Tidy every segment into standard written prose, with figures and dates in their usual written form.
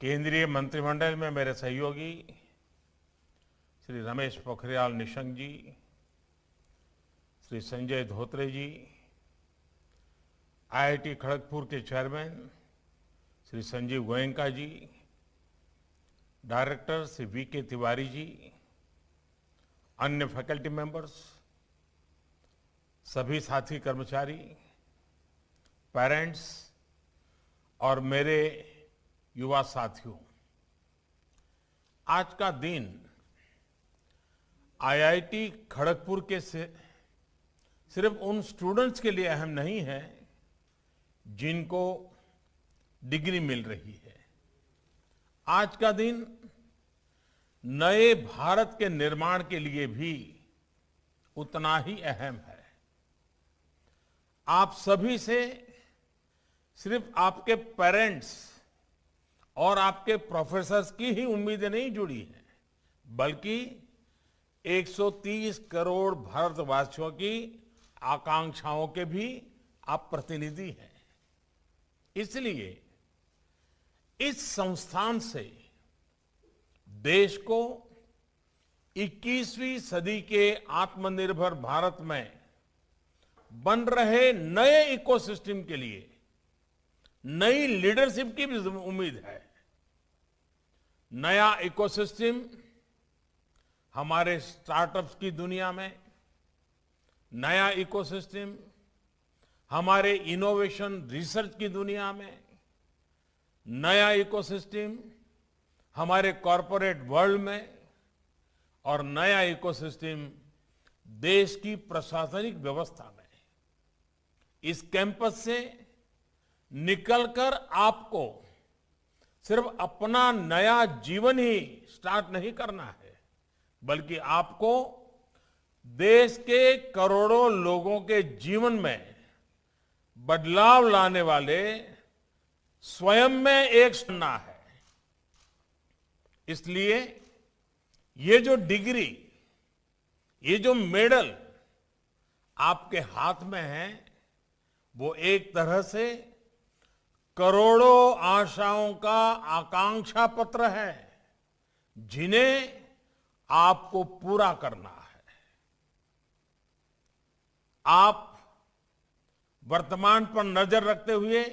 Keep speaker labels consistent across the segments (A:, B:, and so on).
A: केंद्रीय मंत्रिमंडल में मेरे सहयोगी श्री रमेश पोखरियाल निशंक जी, श्री संजय धोत्रे जी, आईआईटी खड़गपुर के चेयरमैन श्री संजीव गोयनका जी, डायरेक्टर श्री वीके तिवारी जी, अन्य फैकल्टी मेंबर्स, सभी साथी कर्मचारी, पेरेंट्स और मेरे युवा साथियों, आज का दिन आईआईटी खड़गपुर के सिर्फ उन स्टूडेंट्स के लिए अहम नहीं है जिनको डिग्री मिल रही है। आज का दिन नए भारत के निर्माण के लिए भी उतना ही अहम है। आप सभी से सिर्फ आपके पेरेंट्स और आपके प्रोफेसर्स की ही उम्मीदें नहीं जुड़ी हैं, बल्कि 130 करोड़ भारतवासियों की आकांक्षाओं के भी आप प्रतिनिधि हैं। इसलिए इस संस्थान से देश को 21वीं सदी के आत्मनिर्भर भारत में बन रहे नए इकोसिस्टम के लिए नई लीडरशिप की भी उम्मीद है। नया इकोसिस्टम हमारे स्टार्टअप्स की दुनिया में, नया इकोसिस्टम हमारे इनोवेशन रिसर्च की दुनिया में, नया इकोसिस्टम हमारे कॉरपोरेट वर्ल्ड में और नया इकोसिस्टम देश की प्रशासनिक व्यवस्था में। इस कैंपस से निकलकर आपको सिर्फ अपना नया जीवन ही स्टार्ट नहीं करना है, बल्कि आपको देश के करोड़ों लोगों के जीवन में बदलाव लाने वाले स्वयं में एक सुनना है। इसलिए ये जो डिग्री, ये जो मेडल आपके हाथ में है, वो एक तरह से करोड़ों आशाओं का आकांक्षा पत्र है जिन्हें आपको पूरा करना है। आप वर्तमान पर नजर रखते हुए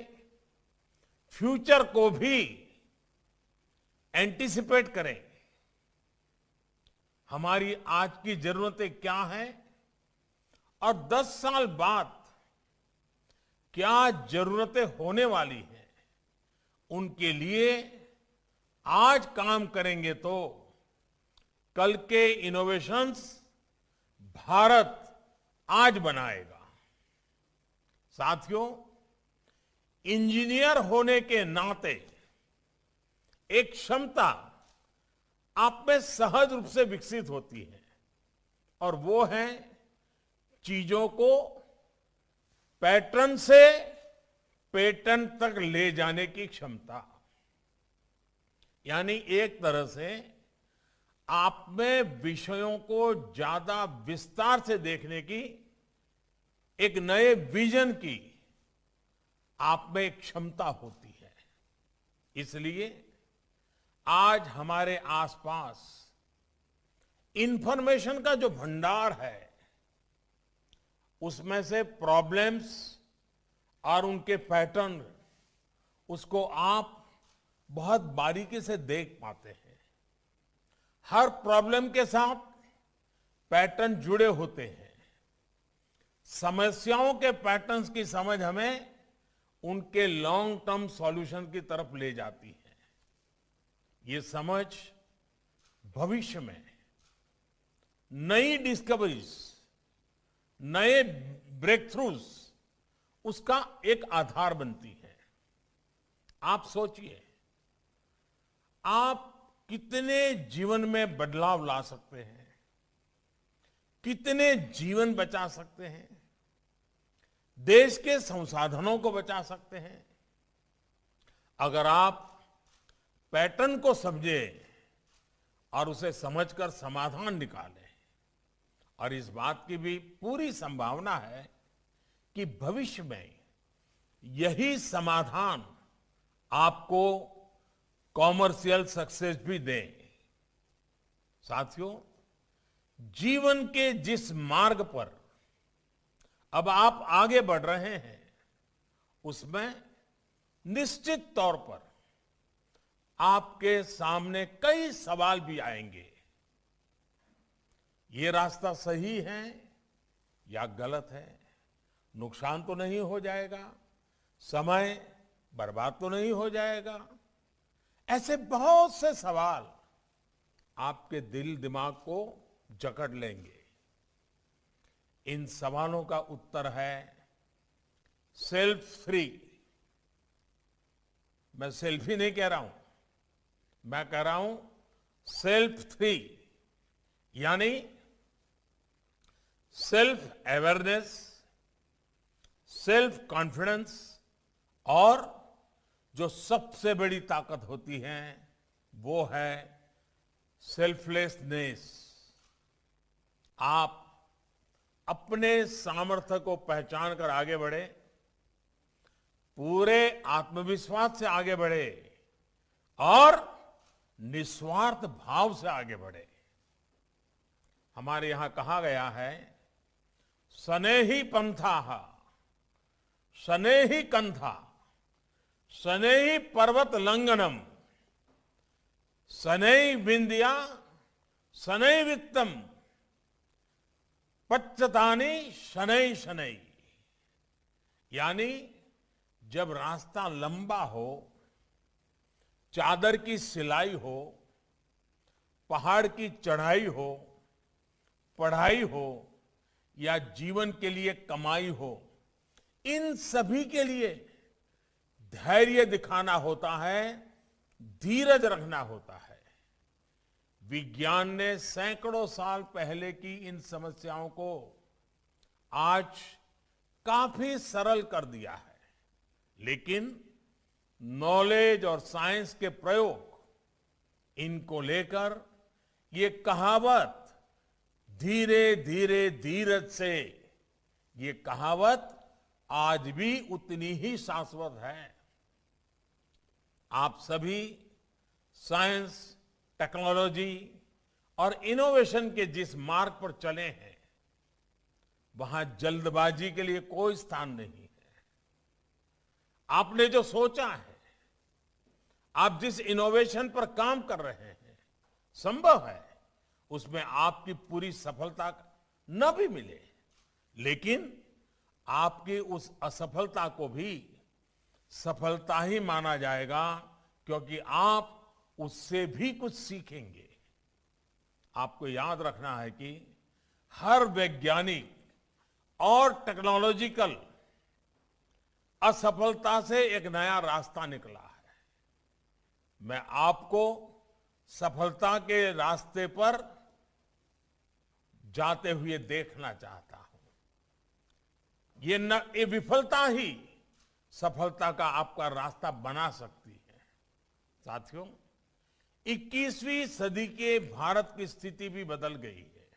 A: फ्यूचर को भी एंटीसिपेट करें। हमारी आज की जरूरतें क्या हैं और 10 साल बाद क्या जरूरतें होने वाली हैं, उनके लिए आज काम करेंगे तो कल के इनोवेशंस भारत आज बनाएगा। साथियों, इंजीनियर होने के नाते एक क्षमता आप में सहज रूप से विकसित होती है और वो है चीजों को पैटर्न से पेटर्न तक ले जाने की क्षमता। यानी एक तरह से आप में विषयों को ज्यादा विस्तार से देखने की, एक नए विजन की आप में एक क्षमता होती है। इसलिए आज हमारे आसपास इंफॉर्मेशन का जो भंडार है, उसमें से प्रॉब्लम्स और उनके पैटर्न, उसको आप बहुत बारीकी से देख पाते हैं। हर प्रॉब्लम के साथ पैटर्न जुड़े होते हैं। समस्याओं के पैटर्न्स की समझ हमें उनके लॉन्ग टर्म सॉल्यूशन की तरफ ले जाती है। ये समझ भविष्य में नई डिस्कवरीज, नए ब्रेक थ्रूज, उसका एक आधार बनती है। आप सोचिए, आप कितने जीवन में बदलाव ला सकते हैं, कितने जीवन बचा सकते हैं, देश के संसाधनों को बचा सकते हैं, अगर आप पैटर्न को समझें और उसे समझकर समाधान निकालें। और इस बात की भी पूरी संभावना है कि भविष्य में यही समाधान आपको कॉमर्शियल सक्सेस भी दें। साथियों, जीवन के जिस मार्ग पर अब आप आगे बढ़ रहे हैं, उसमें निश्चित तौर पर आपके सामने कई सवाल भी आएंगे। ये रास्ता सही है या गलत है? नुकसान तो नहीं हो जाएगा? समय बर्बाद तो नहीं हो जाएगा? ऐसे बहुत से सवाल आपके दिल दिमाग को जकड़ लेंगे। इन सवालों का उत्तर है सेल्फ फ्री। मैं सेल्फी नहीं कह रहा हूं, मैं कह रहा हूं सेल्फ फ्री, यानी सेल्फ अवेयरनेस, सेल्फ कॉन्फिडेंस और जो सबसे बड़ी ताकत होती है वो है सेल्फलेसनेस। आप अपने सामर्थ्य को पहचान कर आगे बढ़े, पूरे आत्मविश्वास से आगे बढ़े और निस्वार्थ भाव से आगे बढ़े। हमारे यहां कहा गया है, सनेही पंथाः सनेही कंथा सनेही पर्वत लंघनम सनई विंध्या सनई वित्तम पच्चतानी शनई शनई। यानी जब रास्ता लंबा हो, चादर की सिलाई हो, पहाड़ की चढ़ाई हो, पढ़ाई हो या जीवन के लिए कमाई हो, इन सभी के लिए धैर्य दिखाना होता है, धीरज रखना होता है। विज्ञान ने सैकड़ों साल पहले की इन समस्याओं को आज काफी सरल कर दिया है, लेकिन नॉलेज और साइंस के प्रयोग इनको लेकर ये कहावत धीरे धीरे धीरज से, ये कहावत आज भी उतनी ही शाश्वत है। आप सभी साइंस, टेक्नोलॉजी और इनोवेशन के जिस मार्ग पर चले हैं, वहां जल्दबाजी के लिए कोई स्थान नहीं है। आपने जो सोचा है, आप जिस इनोवेशन पर काम कर रहे हैं, संभव है उसमें आपकी पूरी सफलता न भी मिले, लेकिन आपकी उस असफलता को भी सफलता ही माना जाएगा, क्योंकि आप उससे भी कुछ सीखेंगे। आपको याद रखना है कि हर वैज्ञानिक और टेक्नोलॉजिकल असफलता से एक नया रास्ता निकला है। मैं आपको सफलता के रास्ते पर जाते हुए देखना चाहता हूं। ये विफलता ही सफलता का आपका रास्ता बना सकती है। साथियों, 21वीं सदी के भारत की स्थिति भी बदल गई है,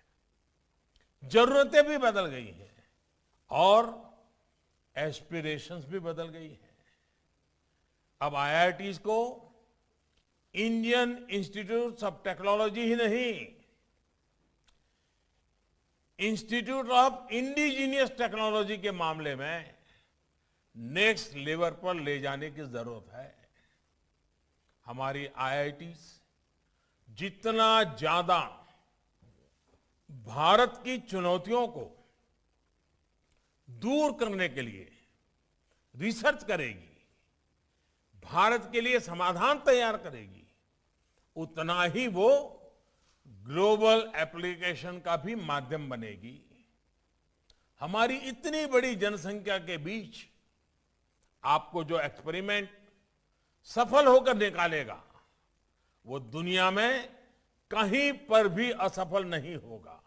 A: जरूरतें भी बदल गई हैं और एस्पिरेशंस भी बदल गई हैं। अब आईआईटीज को इंडियन इंस्टीट्यूट ऑफ टेक्नोलॉजी ही नहीं, इंस्टीट्यूट ऑफ इंडिजीनियस टेक्नोलॉजी के मामले में नेक्स्ट लेवल पर ले जाने की जरूरत है। हमारी आईआईटीज जितना ज्यादा भारत की चुनौतियों को दूर करने के लिए रिसर्च करेगी, भारत के लिए समाधान तैयार करेगी, उतना ही वो ग्लोबल एप्लीकेशन का भी माध्यम बनेगी। हमारी इतनी बड़ी जनसंख्या के बीच आपको जो एक्सपेरिमेंट सफल होकर निकालेगा, वो दुनिया में कहीं पर भी असफल नहीं होगा।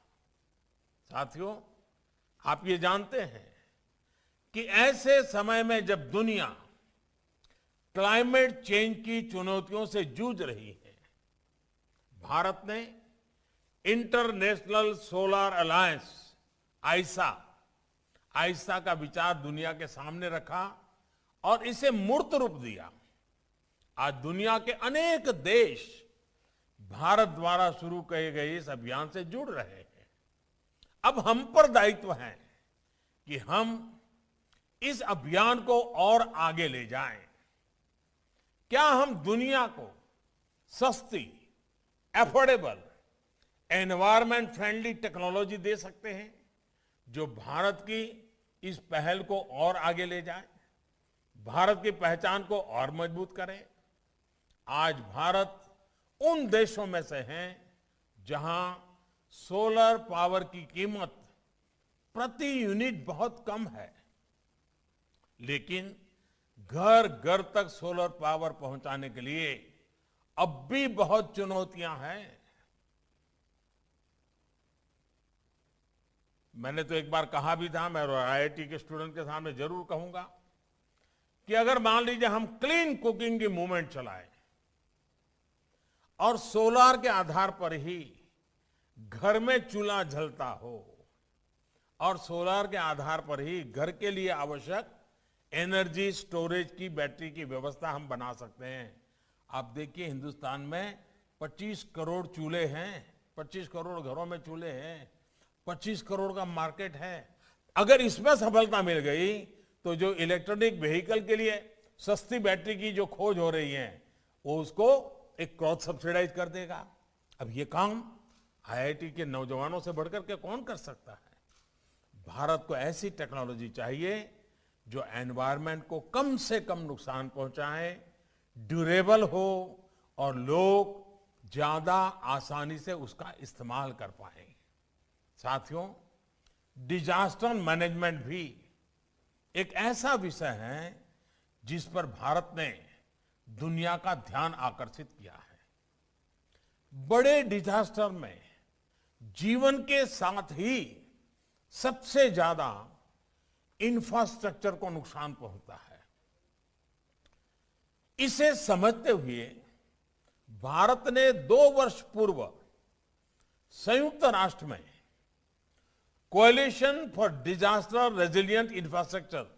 A: साथियों, आप ये जानते हैं कि ऐसे समय में जब दुनिया क्लाइमेट चेंज की चुनौतियों से जूझ रही है, भारत ने इंटरनेशनल सोलर अलायंस आईसा का विचार दुनिया के सामने रखा और इसे मूर्त रूप दिया। आज दुनिया के अनेक देश भारत द्वारा शुरू किए गए इस अभियान से जुड़ रहे हैं। अब हम पर दायित्व है कि हम इस अभियान को और आगे ले जाएं। क्या हम दुनिया को सस्ती, एफोर्डेबल, एनवायरमेंट फ्रेंडली टेक्नोलॉजी दे सकते हैं जो भारत की इस पहल को और आगे ले जाए, भारत की पहचान को और मजबूत करे। आज भारत उन देशों में से है जहां सोलर पावर की कीमत प्रति यूनिट बहुत कम है, लेकिन घर घर तक सोलर पावर पहुंचाने के लिए अब भी बहुत चुनौतियां हैं। मैंने तो एक बार कहा भी था, मैं आईआईटी के स्टूडेंट के सामने जरूर कहूंगा कि अगर मान लीजिए हम क्लीन कुकिंग की मूवमेंट चलाएं और सोलार के आधार पर ही घर में चूल्हा जलता हो और सोलार के आधार पर ही घर के लिए आवश्यक एनर्जी स्टोरेज की बैटरी की व्यवस्था हम बना सकते हैं। आप देखिए हिंदुस्तान में 25 करोड़ चूल्हे हैं, 25 करोड़ घरों में चूल्हे हैं, 25 करोड़ का मार्केट है। अगर इसमें सफलता मिल गई तो जो इलेक्ट्रॉनिक व्हीकल के लिए सस्ती बैटरी की जो खोज हो रही है वो उसको एक क्रॉस सब्सिडाइज कर देगा। अब ये काम आईआईटी के नौजवानों से बढ़कर के कौन कर सकता है? भारत को ऐसी टेक्नोलॉजी चाहिए जो एनवायरनमेंट को कम से कम नुकसान पहुंचाए, ड्यूरेबल हो और लोग ज्यादा आसानी से उसका इस्तेमाल कर पाए। साथियों, डिजास्टर मैनेजमेंट भी एक ऐसा विषय है जिस पर भारत ने दुनिया का ध्यान आकर्षित किया है। बड़े डिजास्टर में जीवन के साथ ही सबसे ज्यादा इंफ्रास्ट्रक्चर को नुकसान पहुंचता है। इसे समझते हुए भारत ने 2 वर्ष पूर्व संयुक्त राष्ट्र में coalition for disaster resilient infrastructure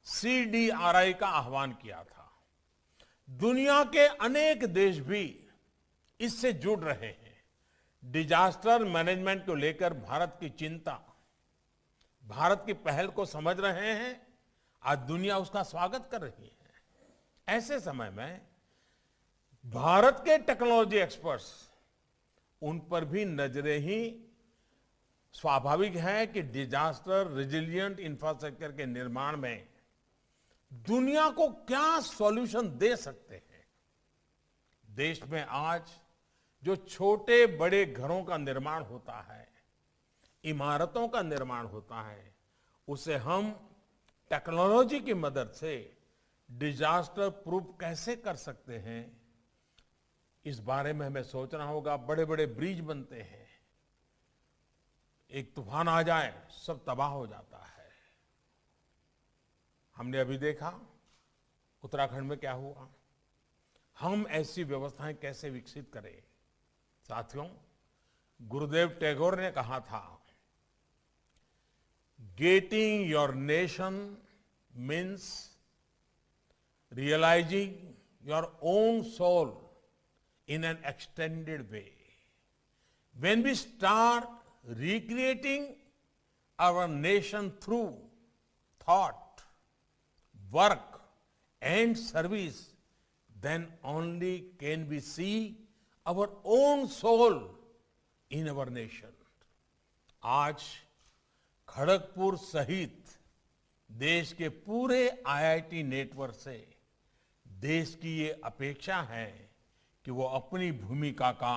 A: CDRI का आह्वान किया था। दुनिया के अनेक देश भी इससे जुड़ रहे हैं। डिजास्टर मैनेजमेंट को लेकर भारत की चिंता, भारत की पहल को समझ रहे हैं। आज दुनिया उसका स्वागत कर रही है। ऐसे समय में भारत के टेक्नोलॉजी एक्सपर्ट्स, उन पर भी नजरें ही स्वाभाविक है कि डिजास्टर रेजिलिएंट इंफ्रास्ट्रक्चर के निर्माण में दुनिया को क्या सॉल्यूशन दे सकते हैं। देश में आज जो छोटे बड़े घरों का निर्माण होता है, इमारतों का निर्माण होता है, उसे हम टेक्नोलॉजी की मदद से डिजास्टर प्रूफ कैसे कर सकते हैं, इस बारे में हमें सोचना होगा। बड़े बड़े ब्रिज बनते हैं, एक तूफान आ जाए सब तबाह हो जाता है। हमने अभी देखा उत्तराखंड में क्या हुआ। हम ऐसी व्यवस्थाएं कैसे विकसित करें? साथियों, गुरुदेव टैगोर ने कहा था, getting your nation means realising your own soul in an extended way. When we start recreating our nation through thought, work and service, then only can we see our own soul in our nation. आज खड़गपुर सहित देश के पूरे IIT network से देश की ये अपेक्षा है कि वो अपनी भूमिका का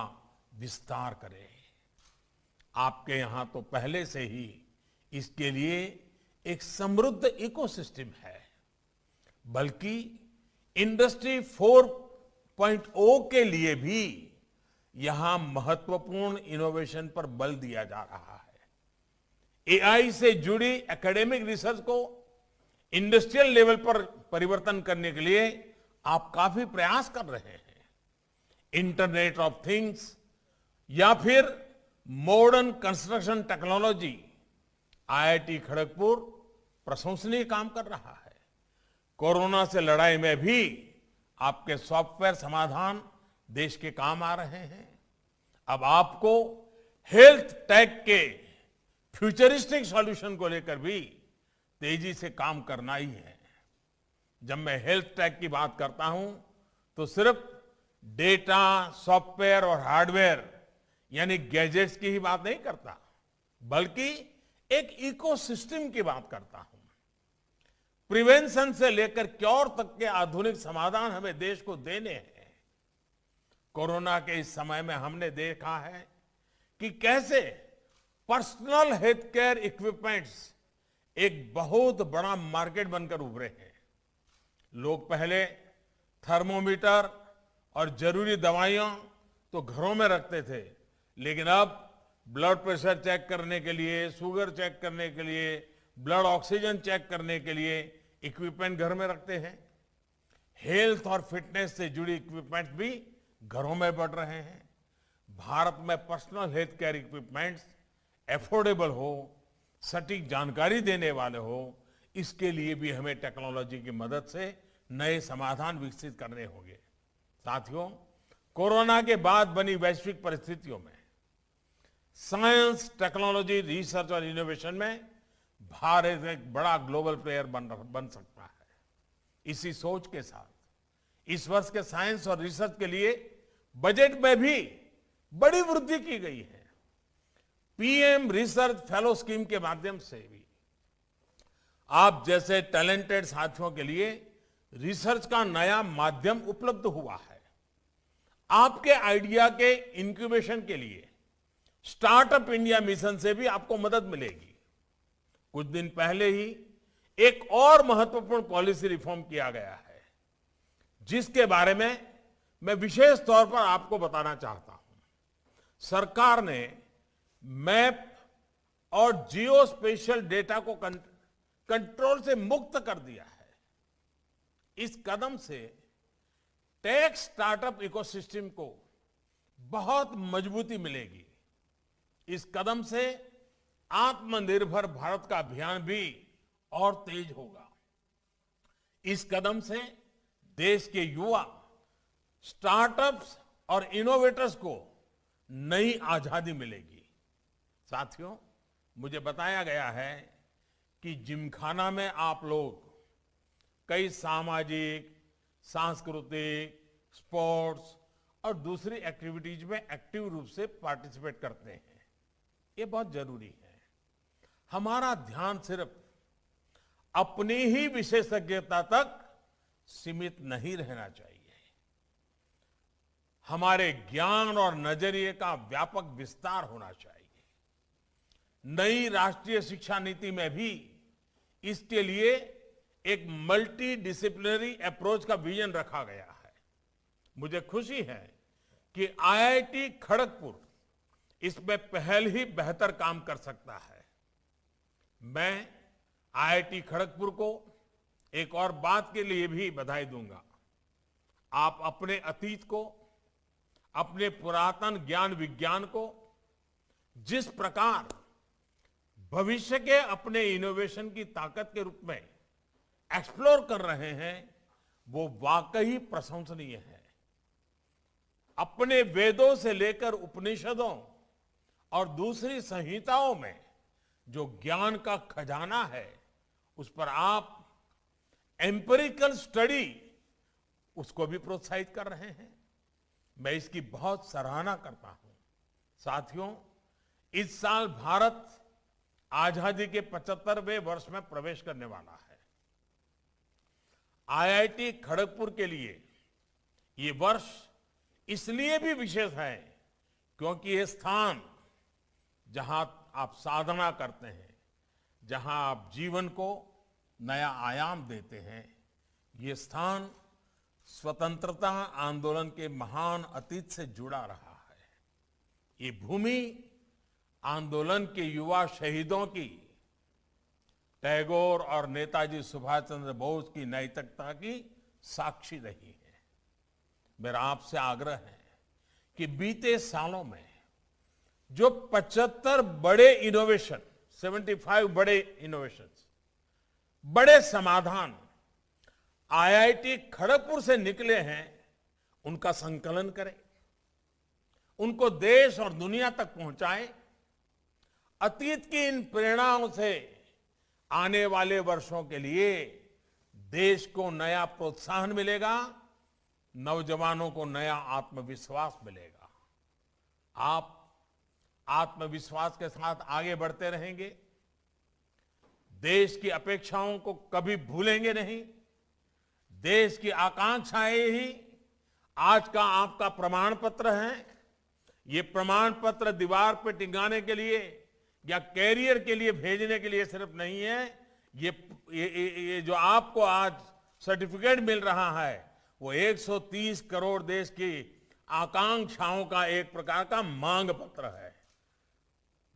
A: विस्तार करे। आपके यहां तो पहले से ही इसके लिए एक समृद्ध इकोसिस्टम है, बल्कि इंडस्ट्री 4.0 के लिए भी यहां महत्वपूर्ण इनोवेशन पर बल दिया जा रहा है। एआई से जुड़ी एकेडमिक रिसर्च को इंडस्ट्रियल लेवल पर परिवर्तन करने के लिए आप काफी प्रयास कर रहे हैं। इंटरनेट ऑफ थिंग्स या फिर modern construction technology, IIT Kharagpur प्रशंसनीय काम कर रहा है। कोरोना से लड़ाई में भी आपके सॉफ्टवेयर समाधान देश के काम आ रहे हैं। अब आपको हेल्थ टेक के फ्यूचरिस्टिक सॉल्यूशन को लेकर भी तेजी से काम करना ही है। जब मैं हेल्थ टेक की बात करता हूं तो सिर्फ डेटा, सॉफ्टवेयर और हार्डवेयर यानी गैजेट्स की ही बात नहीं करता, बल्कि एक इकोसिस्टम की बात करता हूं। प्रिवेंशन से लेकर क्योर तक के आधुनिक समाधान हमें देश को देने हैं। कोरोना के इस समय में हमने देखा है कि कैसे पर्सनल हेल्थ केयर इक्विपमेंट्स एक बहुत बड़ा मार्केट बनकर उभरे हैं। लोग पहले थर्मोमीटर और जरूरी दवाइयां तो घरों में रखते थे, लेकिन अब ब्लड प्रेशर चेक करने के लिए, शुगर चेक करने के लिए, ब्लड ऑक्सीजन चेक करने के लिए इक्विपमेंट घर में रखते हैं। हेल्थ और फिटनेस से जुड़ी इक्विपमेंट्स भी घरों में बढ़ रहे हैं। भारत में personal health care equipments affordable हो, सटीक जानकारी देने वाले हो, इसके लिए भी हमें टेक्नोलॉजी की मदद से नए समाधान विकसित करने होंगे। साथियों, कोरोना के बाद बनी वैश्विक परिस्थितियों में साइंस, टेक्नोलॉजी, रिसर्च और इनोवेशन में भारत एक बड़ा ग्लोबल प्लेयर बन सकता है। इसी सोच के साथ इस वर्ष के साइंस और रिसर्च के लिए बजट में भी बड़ी वृद्धि की गई है। पीएम रिसर्च फेलो स्कीम के माध्यम से भी आप जैसे टैलेंटेड साथियों के लिए रिसर्च का नया माध्यम उपलब्ध हुआ है। आपके आइडिया के इंक्यूबेशन के लिए स्टार्टअप इंडिया मिशन से भी आपको मदद मिलेगी। कुछ दिन पहले ही एक और महत्वपूर्ण पॉलिसी रिफॉर्म किया गया है, जिसके बारे में मैं विशेष तौर पर आपको बताना चाहता हूं। सरकार ने मैप और जियो स्पेशियल डेटा को कंट्रोल से मुक्त कर दिया है। इस कदम से टेक स्टार्टअप इकोसिस्टम को बहुत मजबूती मिलेगी। इस कदम से आत्मनिर्भर भारत का अभियान भी और तेज होगा। इस कदम से देश के युवा, स्टार्टअप्स और इनोवेटर्स को नई आजादी मिलेगी। साथियों, मुझे बताया गया है कि जिमखाना में आप लोग कई सामाजिक, सांस्कृतिक, स्पोर्ट्स और दूसरी एक्टिविटीज में एक्टिव रूप से पार्टिसिपेट करते हैं। ये बहुत जरूरी है। हमारा ध्यान सिर्फ अपनी ही विशेषज्ञता तक सीमित नहीं रहना चाहिए। हमारे ज्ञान और नजरिए का व्यापक विस्तार होना चाहिए। नई राष्ट्रीय शिक्षा नीति में भी इसके लिए एक मल्टी डिसिप्लिनरी अप्रोच का विजन रखा गया है। मुझे खुशी है कि आईआईटी खड़गपुर इसमें पहले ही बेहतर काम कर सकता है। मैं आईआईटी खड़गपुर को एक और बात के लिए भी बधाई दूंगा। आप अपने अतीत को, अपने पुरातन ज्ञान विज्ञान को जिस प्रकार भविष्य के अपने इनोवेशन की ताकत के रूप में एक्सप्लोर कर रहे हैं, वो वाकई प्रशंसनीय है। अपने वेदों से लेकर उपनिषदों और दूसरी संहिताओं में जो ज्ञान का खजाना है, उस पर आप एम्पिरिकल स्टडी उसको भी प्रोत्साहित कर रहे हैं। मैं इसकी बहुत सराहना करता हूं। साथियों, इस साल भारत आजादी के 75वें वर्ष में प्रवेश करने वाला है। आईआईटी खड़गपुर के लिए ये वर्ष इसलिए भी विशेष है क्योंकि ये स्थान जहां आप साधना करते हैं, जहां आप जीवन को नया आयाम देते हैं, ये स्थान स्वतंत्रता आंदोलन के महान अतीत से जुड़ा रहा है। ये भूमि आंदोलन के युवा शहीदों की, टैगोर और नेताजी सुभाष चंद्र बोस की नैतिकता की साक्षी रही है। मेरा आपसे आग्रह है कि बीते सालों में जो 75 बड़े इनोवेशन, 75 बड़े इनोवेशंस, बड़े समाधान आईआईटी खड़गपुर से निकले हैं उनका संकलन करें, उनको देश और दुनिया तक पहुंचाएं। अतीत की इन प्रेरणाओं से आने वाले वर्षों के लिए देश को नया प्रोत्साहन मिलेगा, नौजवानों को नया आत्मविश्वास मिलेगा। आप आत्मविश्वास के साथ आगे बढ़ते रहेंगे, देश की अपेक्षाओं को कभी भूलेंगे नहीं। देश की आकांक्षाएं ही आज का आपका प्रमाण पत्र है। ये प्रमाण पत्र दीवार पर टिकाने के लिए या कैरियर के लिए भेजने के लिए सिर्फ नहीं है। ये जो आपको आज सर्टिफिकेट मिल रहा है वो 130 करोड़ देश की आकांक्षाओं का एक प्रकार का मांग पत्र है,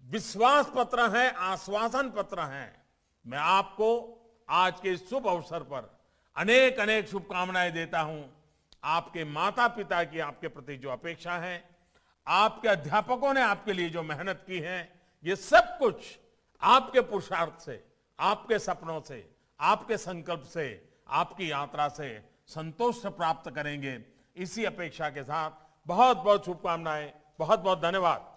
A: विश्वास पत्र है, आश्वासन पत्र है। मैं आपको आज के इस शुभ अवसर पर अनेक अनेक शुभकामनाएं देता हूं। आपके माता पिता की आपके प्रति जो अपेक्षा है, आपके अध्यापकों ने आपके लिए जो मेहनत की है, ये सब कुछ आपके पुरुषार्थ से, आपके सपनों से, आपके संकल्प से, आपकी यात्रा से संतोष से प्राप्त करेंगे। इसी अपेक्षा के साथ बहुत बहुत शुभकामनाएं, बहुत बहुत धन्यवाद।